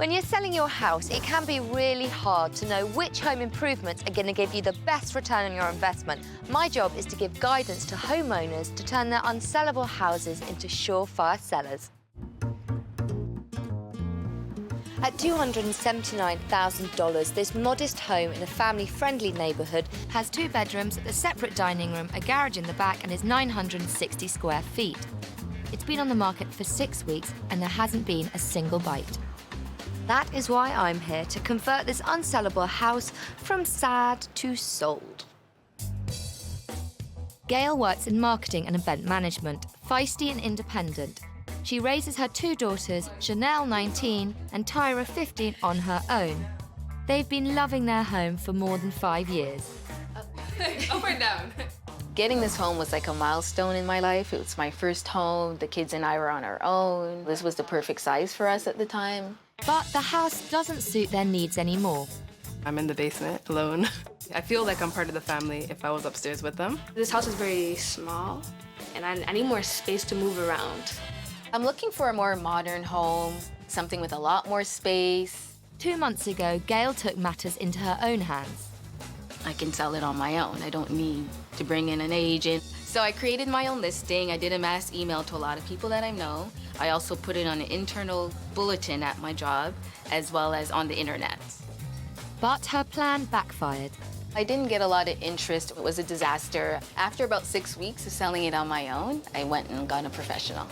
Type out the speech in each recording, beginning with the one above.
When you're selling your house, it can be really hard to know which home improvements are going to give you the best return on your investment. My job is to give guidance to homeowners to turn their unsellable houses into surefire sellers. At $279,000, this modest home in a family-friendly neighbourhood has 2 bedrooms, a separate dining room, a garage in the back, and is 960 square feet. It's been on the market for 6 weeks, and there hasn't been a single bite. That is why I'm here to convert this unsellable house from sad to sold. Gail works in marketing and event management, feisty and independent. She raises her 2 daughters, Chanel 19 and Tyra 15, on her own. They've been loving their home for more than 5 years. Up or down? Getting this home was like a milestone in my life. It was my first home. The kids and I were on our own. This was the perfect size for us at the time. But the house doesn't suit their needs anymore. I'm in the basement alone. I feel like I'm part of the family if I was upstairs with them. This house is very small, and I need more space to move around. I'm looking for a more modern home, something with a lot more space. 2 months ago, Gail took matters into her own hands. I can sell it on my own. I don't need to bring in an agent. So I created my own listing. I did a mass email to a lot of people that I know. I also put it on an internal bulletin at my job, as well as on the internet. But her plan backfired. I didn't get a lot of interest. It was a disaster. After about 6 weeks of selling it on my own, I went and got a professional.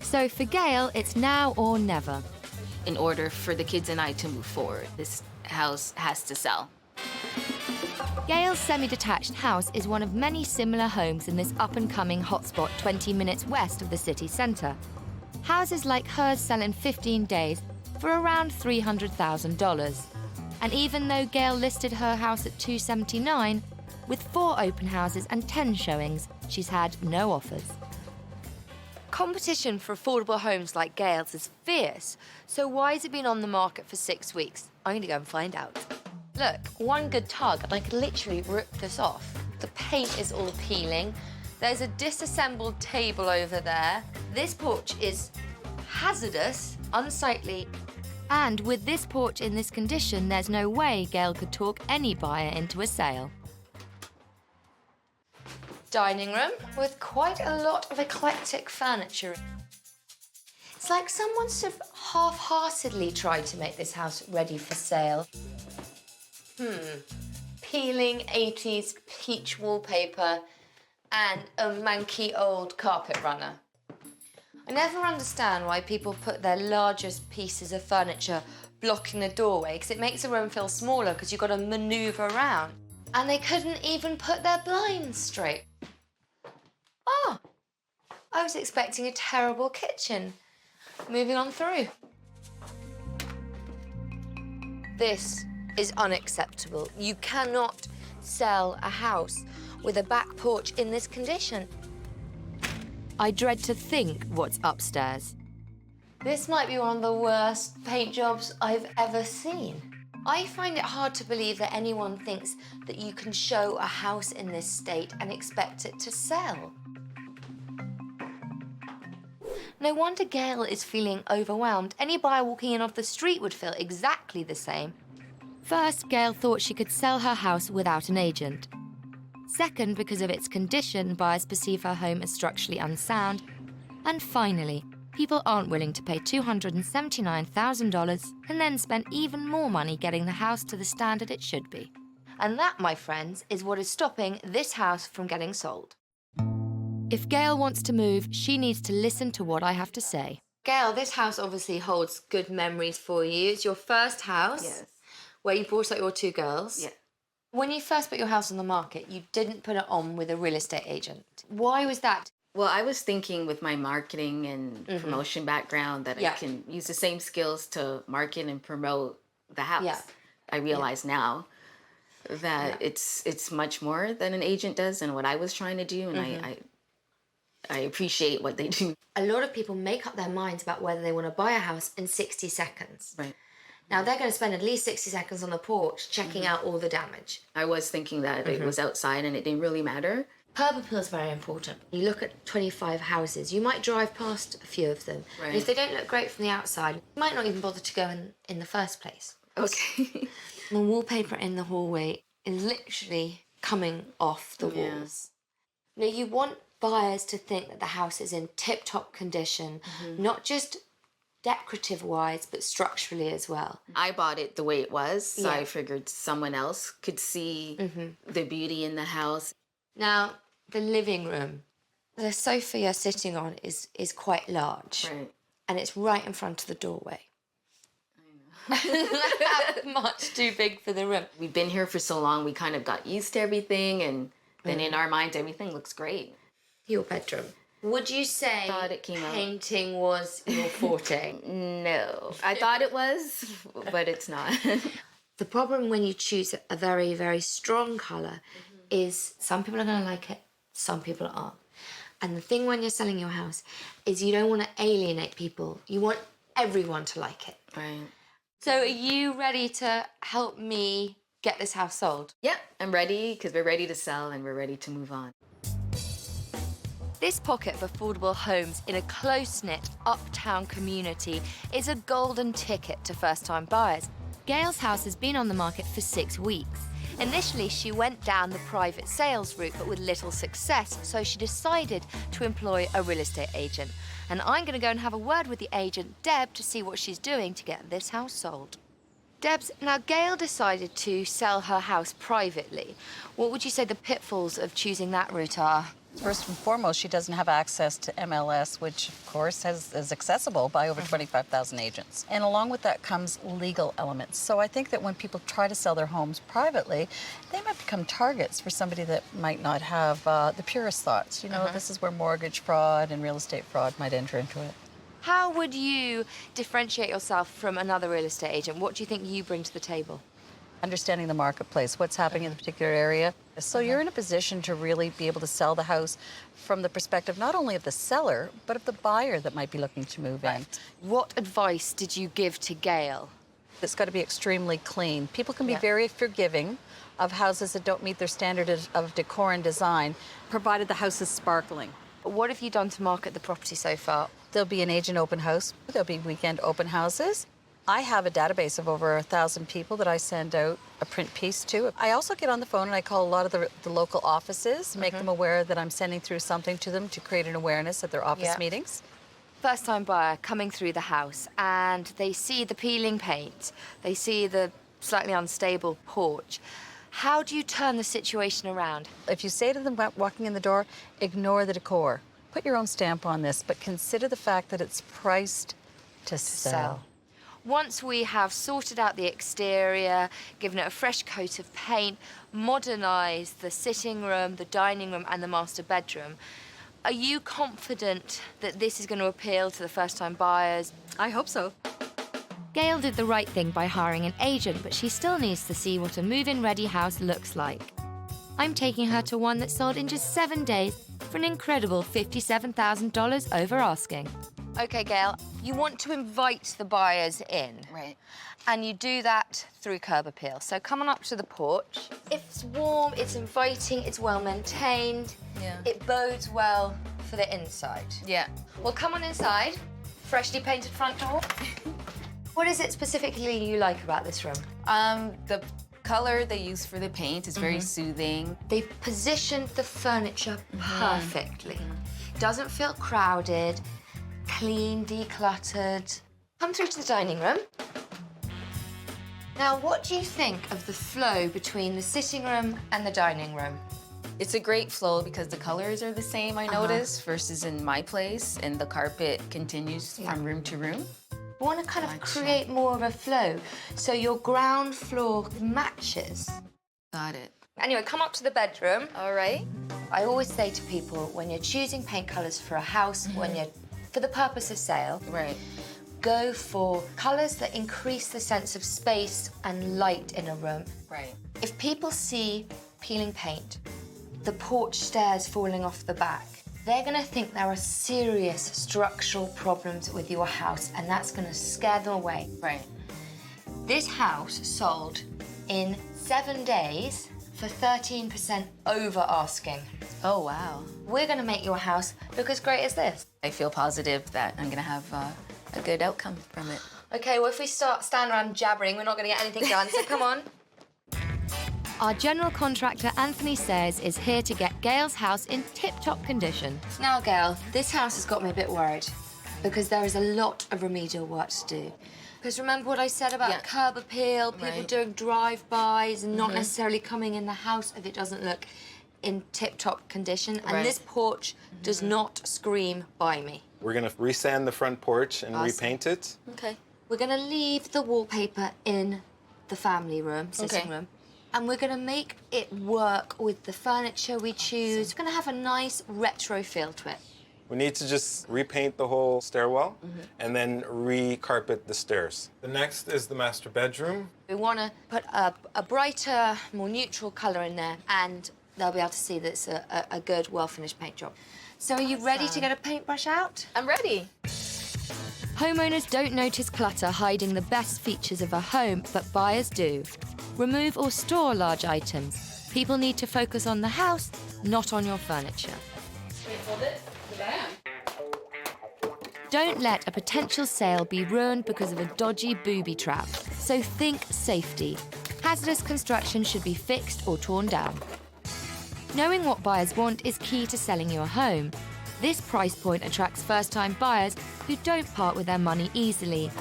So for Gail, it's now or never. In order for the kids and I to move forward, this house has to sell. Gail's semi-detached house is one of many similar homes in this up-and-coming hotspot 20 minutes west of the city centre. Houses like hers sell in 15 days for around $300,000. And even though Gail listed her house at $279,000, with 4 open houses and 10 showings, she's had no offers. Competition for affordable homes like Gail's is fierce, so why has it been on the market for 6 weeks? I'm going to go and find out. Look, one good tug and I could literally rip this off. The paint is all peeling. There's a disassembled table over there. This porch is hazardous, unsightly. And with this porch in this condition, there's no way Gail could talk any buyer into a sale. Dining room with quite a lot of eclectic furniture. It's like someone sort of half-heartedly tried to make this house ready for sale. Peeling 80s peach wallpaper and a manky old carpet runner. I never understand why people put their largest pieces of furniture blocking the doorway, because it makes the room feel smaller because you've got to manoeuvre around. And they couldn't even put their blinds straight. Oh, I was expecting a terrible kitchen. Moving on through. This is unacceptable. You cannot sell a house with a back porch in this condition. I dread to think what's upstairs. This might be one of the worst paint jobs I've ever seen. I find it hard to believe that anyone thinks that you can show a house in this state and expect it to sell. No wonder Gail is feeling overwhelmed. Any buyer walking in off the street would feel exactly the same. First, Gail thought she could sell her house without an agent. Second, because of its condition, buyers perceive her home as structurally unsound. And finally, people aren't willing to pay $279,000 and then spend even more money getting the house to the standard it should be. And that, my friends, is what is stopping this house from getting sold. If Gail wants to move, she needs to listen to what I have to say. Gail, this house obviously holds good memories for you. It's your first house. Yes. Where you brought up your 2 girls. Yeah. When you first put your house on the market, you didn't put it on with a real estate agent. Why was that? Well, I was thinking with my marketing and promotion background that I can use the same skills to market and promote the house. Yeah. I realize now that it's much more than an agent does and what I was trying to do, and I appreciate what they do. A lot of people make up their minds about whether they want to buy a house in 60 seconds. Right. Now, they're going to spend at least 60 seconds on the porch checking out all the damage. I was thinking that it was outside and it didn't really matter. Curb appeal is very important. You look at 25 houses, you might drive past a few of them. Right. And if they don't look great from the outside, you might not even bother to go in the first place. Okay. The wallpaper in the hallway is literally coming off the Yeah. walls. Now, you want buyers to think that the house is in tip-top condition, not just decorative-wise, but structurally as well. I bought it the way it was, so Yeah. I figured someone else could see the beauty in the house. Now, the living room. The sofa you're sitting on is quite large. Right. And it's right in front of the doorway. I know. Much too big for the room. We've been here for so long, we kind of got used to everything, and then in our minds, everything looks great. Your bedroom. Would you say Thought it came out. painting was your forte? No. I thought it was, but it's not. The problem when you choose a very, very strong colour is some people are going to like it, some people aren't. And the thing when you're selling your house is you don't want to alienate people. You want everyone to like it. Right. So are you ready to help me get this house sold? Yep, I'm ready, because we're ready to sell and we're ready to move on. This pocket of affordable homes in a close-knit uptown community is a golden ticket to first-time buyers. Gail's house has been on the market for 6 weeks. Initially, she went down the private sales route, but with little success, so she decided to employ a real estate agent. And I'm going to go and have a word with the agent, Deb, to see what she's doing to get this house sold. Debs, now Gail decided to sell her house privately. What would you say the pitfalls of choosing that route are? First and foremost, she doesn't have access to MLS, which, of course, is accessible by over 25,000 agents. And along with that comes legal elements. So I think that when people try to sell their homes privately, they might become targets for somebody that might not have the purest thoughts. You know, this is where mortgage fraud and real estate fraud might enter into it. How would you differentiate yourself from another real estate agent? What do you think you bring to the table? Understanding the marketplace, what's happening in the particular area. So you're in a position to really be able to sell the house from the perspective not only of the seller, but of the buyer that might be looking to move in. What advice did you give to Gail? It's got to be extremely clean. People can be very forgiving of houses that don't meet their standard of decor and design, provided the house is sparkling. What have you done to market the property so far? There'll be an agent open house. There'll be weekend open houses. I have a database of over 1,000 people that I send out a print piece to. I also get on the phone and I call a lot of the local offices, make them aware that I'm sending through something to them to create an awareness at their office meetings. First-time buyer coming through the house and they see the peeling paint, they see the slightly unstable porch. How do you turn the situation around? If you say to them walking in the door, ignore the decor. Put your own stamp on this, but consider the fact that it's priced to sell. Once we have sorted out the exterior, given it a fresh coat of paint, modernised the sitting room, the dining room and the master bedroom, are you confident that this is going to appeal to the first-time buyers? I hope so. Gail did the right thing by hiring an agent, but she still needs to see what a move-in ready house looks like. I'm taking her to one that sold in just 7 days for an incredible $57,000 over asking. Okay, Gail, you want to invite the buyers in. Right. And you do that through curb appeal. So come on up to the porch. It's warm, it's inviting, it's well maintained. Yeah. It bodes well for the inside. Yeah. Well, come on inside. Freshly painted front door. What is it specifically you like about this room? The color they use for the paint is very soothing. They've positioned the furniture perfectly. Doesn't feel crowded, clean, decluttered. Come through to the dining room. Now, what do you think of the flow between the sitting room and the dining room? It's a great flow because the colors are the same, I notice, versus in my place, and the carpet continues from room to room. We want to kind of create more of a flow, so your ground floor matches. Got it. Anyway, come up to the bedroom. All right. I always say to people, when you're choosing paint colours for a house, when you're for the purpose of sale, Right. go for colours that increase the sense of space and light in a room. Right. If people see peeling paint, the porch stairs falling off the back, they're going to think there are serious structural problems with your house, and that's going to scare them away. Right. This house sold in 7 days for 13% over asking. Oh, wow. We're gonna make your house look as great as this. I feel positive that I'm gonna have a good outcome from it. Okay, well, if we stand around jabbering, we're not gonna get anything done, so come on. Our general contractor, Anthony Sayers, is here to get Gail's house in tip-top condition. Now, Gail, this house has got me a bit worried because there is a lot of remedial work to do. Because remember what I said about curb appeal, people doing drive-bys and not necessarily coming in the house if it doesn't look in tip-top condition. And this porch does not scream by me. We're gonna resand the front porch and repaint it. Okay. We're gonna leave the wallpaper in the family room, sitting room, and we're gonna make it work with the furniture we choose. We're gonna have a nice retro feel to it. We need to just repaint the whole stairwell and then re-carpet the stairs. The next is the master bedroom. We wanna put a brighter, more neutral color in there, and they'll be able to see that it's a good, well-finished paint job. So are you ready to get a paintbrush out? I'm ready. Homeowners don't notice clutter hiding the best features of a home, but buyers do. Remove or store large items. People need to focus on the house, not on your furniture. Don't let a potential sale be ruined because of a dodgy booby trap. So think safety. Hazardous construction should be fixed or torn down. Knowing what buyers want is key to selling your home. This price point attracts first-time buyers who don't part with their money easily.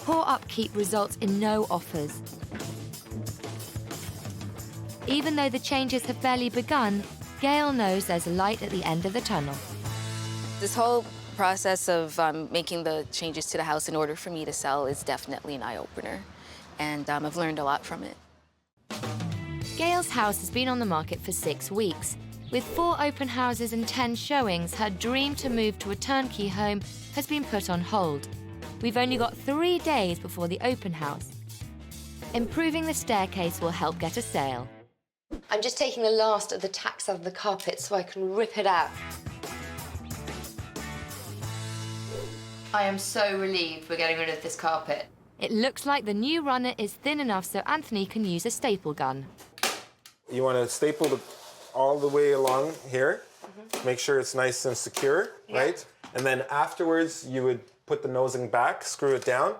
Poor upkeep results in no offers. Even though the changes have barely begun, Gail knows there's a light at the end of the tunnel. This whole process of making the changes to the house in order for me to sell is definitely an eye-opener, and I've learned a lot from it. Gail's house has been on the market for 6 weeks. With 4 open houses and 10 showings, her dream to move to a turnkey home has been put on hold. We've only got 3 days before the open house. Improving the staircase will help get a sale. I'm just taking the last of the tacks out of the carpet so I can rip it out. I am so relieved we're getting rid of this carpet. It looks like the new runner is thin enough so Anthony can use a staple gun. You want to staple all the way along here. Make sure it's nice and secure, right? And then afterwards, you would put the nosing back, screw it down.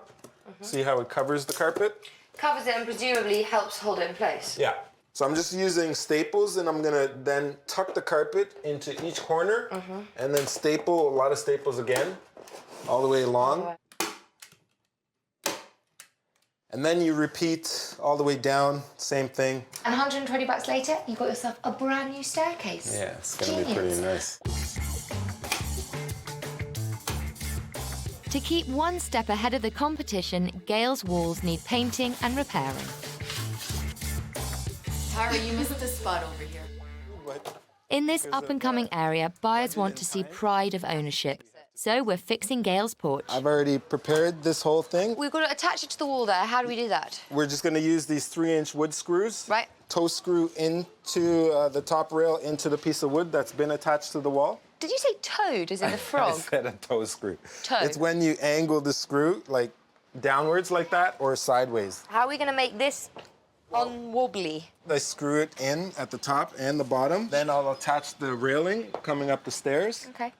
See how it covers the carpet? Covers it and presumably helps hold it in place. Yeah. So I'm just using staples, and I'm gonna then tuck the carpet into each corner and then staple, a lot of staples again, all the way along. And then you repeat all the way down, same thing. And 120 bucks later, you got yourself a brand new staircase. Yeah, it's gonna be pretty nice. To keep one step ahead of the competition, Gail's walls need painting and repairing. Tara, you missed this spot over here. In this up-and-coming area, buyers want to see pride of ownership. So we're fixing Gail's porch. I've already prepared this whole thing. We've got to attach it to the wall there. How do we do that? We're just gonna use these 3-inch wood screws. Right. Toe screw into the top rail into the piece of wood that's been attached to the wall. Did you say toad, as in the frog? I said a toe screw. Toe. It's when you angle the screw, like downwards like that or sideways. How are we going to make this unwobbly? I screw it in at the top and the bottom. Then I'll attach the railing coming up the stairs. Okay.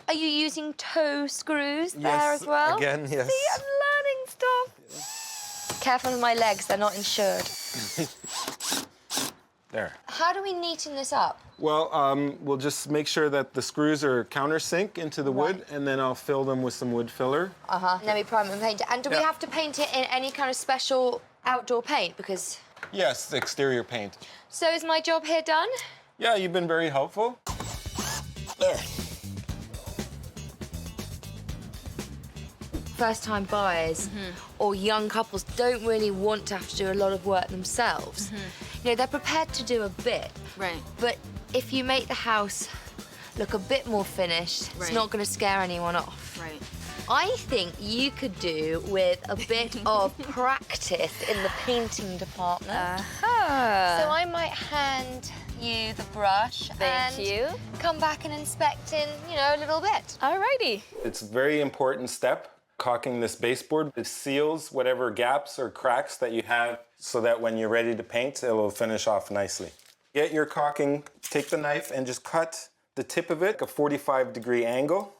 Are you using toe screws there Yes, as well? again, yes. See, I'm learning stuff. Yeah. Careful with my legs, they're not insured. There. How do we neaten this up? Well, we'll just make sure that the screws are countersink into the wood, and then I'll fill them with some wood filler. And then we prime and paint it. And do we have to paint it in any kind of special outdoor paint? Because... Yes, the exterior paint. So is my job here done? Yeah, you've been very helpful. There. First-time buyers or young couples don't really want to have to do a lot of work themselves. You know, they're prepared to do a bit. Right. But if you make the house look a bit more finished, it's not going to scare anyone off. Right. I think you could do with a bit of practice in the painting department. So I might hand you the brush Thank you. come back and inspect in, you know, a little bit. Alrighty. It's a very important step, caulking this baseboard. It seals whatever gaps or cracks that you have so that when you're ready to paint, it will finish off nicely. Get your caulking, take the knife and just cut the tip of it, a 45-degree angle.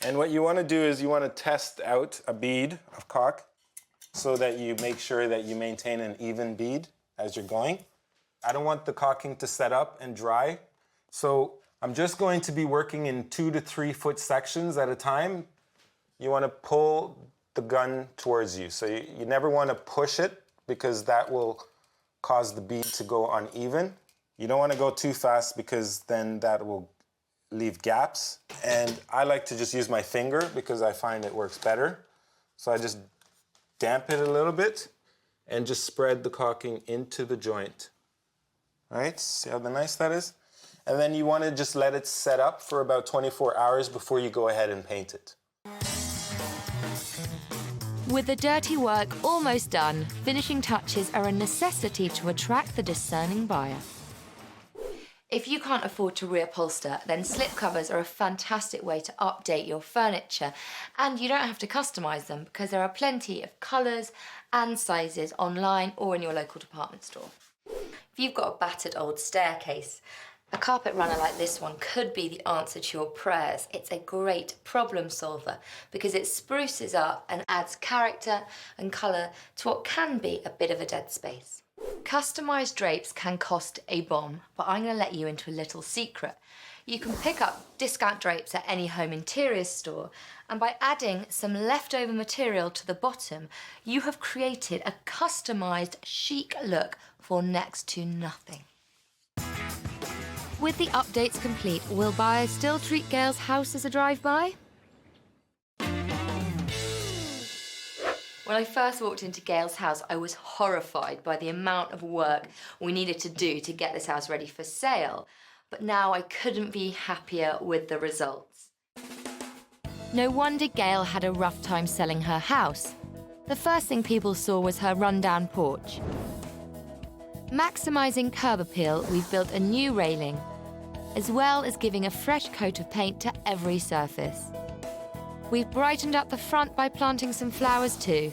And what you want to do is you want to test out a bead of caulk so that you make sure that you maintain an even bead as you're going. I don't want the caulking to set up and dry. So I'm just going to be working in 2 to 3 foot sections at a time. You want to pull the gun towards you. So you never want to push it because that will cause the bead to go uneven. You don't want to go too fast because then that will leave gaps. And I like to just use my finger because I find it works better. So I just damp it a little bit and just spread the caulking into the joint. All right, see how nice that is? And then you want to just let it set up for about 24 hours before you go ahead and paint it. With the dirty work almost done, finishing touches are a necessity to attract the discerning buyer. If you can't afford to reupholster, then slipcovers are a fantastic way to update your furniture, and you don't have to customise them because there are plenty of colours and sizes online or in your local department store. If you've got a battered old staircase, a carpet runner like this one could be the answer to your prayers. It's a great problem solver because it spruces up and adds character and colour to what can be a bit of a dead space. Customised drapes can cost a bomb, but I'm going to let you into a little secret. You can pick up discount drapes at any home interiors store, and by adding some leftover material to the bottom, you have created a customised chic look for next to nothing. With the updates complete, will buyers still treat Gail's house as a drive-by? When I first walked into Gail's house, I was horrified by the amount of work we needed to do to get this house ready for sale. But now I couldn't be happier with the results. No wonder Gail had a rough time selling her house. The first thing people saw was her rundown porch. Maximising curb appeal, we've built a new railing, as well as giving a fresh coat of paint to every surface. We've brightened up the front by planting some flowers too.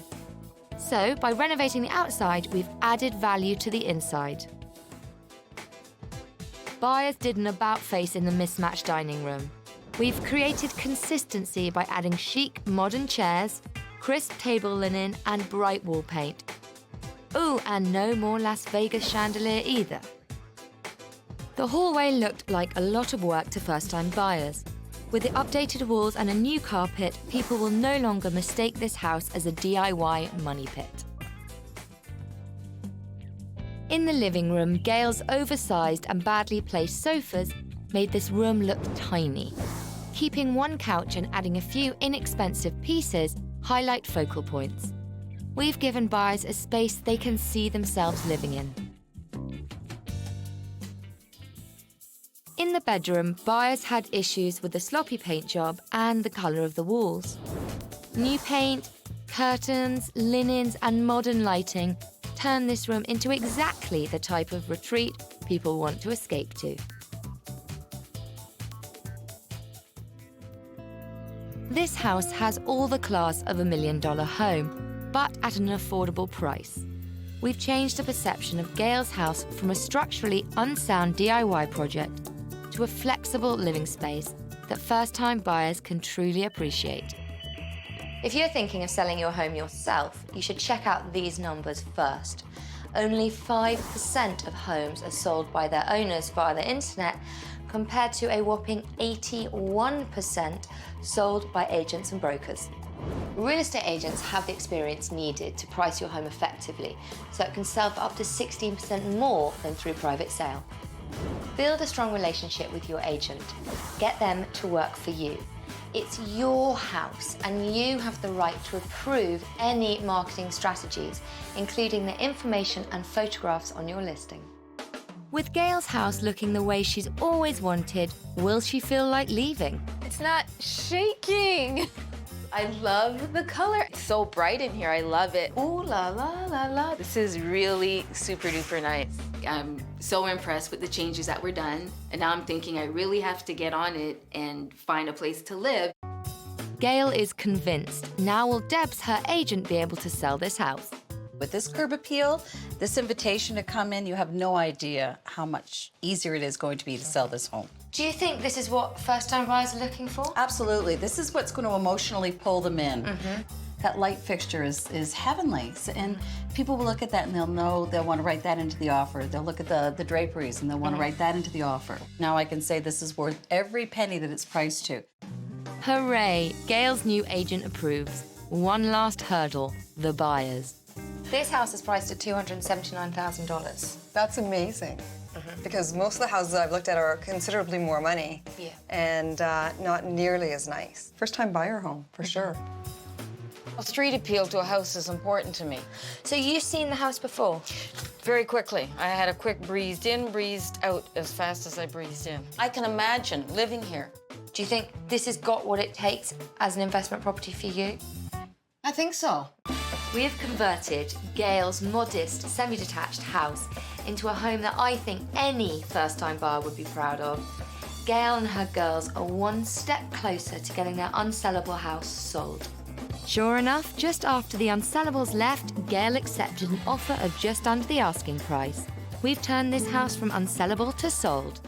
So, by renovating the outside, we've added value to the inside. Buyers did an about-face in the mismatched dining room. We've created consistency by adding chic, modern chairs, crisp table linen, and bright wall paint. Ooh, and no more Las Vegas chandelier either. The hallway looked like a lot of work to first-time buyers. With the updated walls and a new carpet, people will no longer mistake this house as a DIY money pit. In the living room, Gail's oversized and badly placed sofas made this room look tiny. Keeping one couch and adding a few inexpensive pieces highlight focal points. We've given buyers a space they can see themselves living in. In the bedroom, buyers had issues with the sloppy paint job and the colour of the walls. New paint, curtains, linens, and modern lighting turn this room into exactly the type of retreat people want to escape to. This house has all the class of $1 million home, but at an affordable price. We've changed the perception of Gail's house from a structurally unsound DIY project to a flexible living space that first-time buyers can truly appreciate. If you're thinking of selling your home yourself, you should check out these numbers first. Only 5% of homes are sold by their owners via the internet, compared to a whopping 81% sold by agents and brokers. Real estate agents have the experience needed to price your home effectively, so it can sell for up to 16% more than through private sale. Build a strong relationship with your agent. Get them to work for you. It's your house, and you have the right to approve any marketing strategies, including the information and photographs on your listing. With Gail's house looking the way she's always wanted, will she feel like leaving? It's not shaking. I love the color. It's so bright in here. I love it. Ooh la la la la. This is really super duper nice. I'm so impressed with the changes that were done. And now I'm thinking I really have to get on it and find a place to live. Gail is convinced. Now will Debs, her agent, be able to sell this house? With this curb appeal, This invitation to come in, you have no idea how much easier it is going to be to sell this home. Do you think this is what first-time buyers are looking for? Absolutely. This is what's going to emotionally pull them in. That light fixture is heavenly. And people will look at that and they'll know they'll want to write that into the offer. They'll look at the draperies and they'll want to write that into the offer. Now I can say this is worth every penny that it's priced to. Hooray! Gail's new agent approves. One last hurdle, the buyers. This house is priced at $279,000. That's amazing. Because most of the houses I've looked at are considerably more money. Yeah. And not nearly as nice. First time buyer home, for sure. A street appeal to a house is important to me. So you've seen the house before? Very quickly. I had a quick breezed in, breezed out as fast as I breezed in. I can imagine living here. Do you think this has got what it takes as an investment property for you? I think so. We have converted Gail's modest, semi-detached house into a home that I think any first-time buyer would be proud of. Gail and her girls are one step closer to getting their unsellable house sold. Sure enough, just after the Unsellables left, Gail accepted an offer of just under the asking price. We've turned this house from unsellable to sold.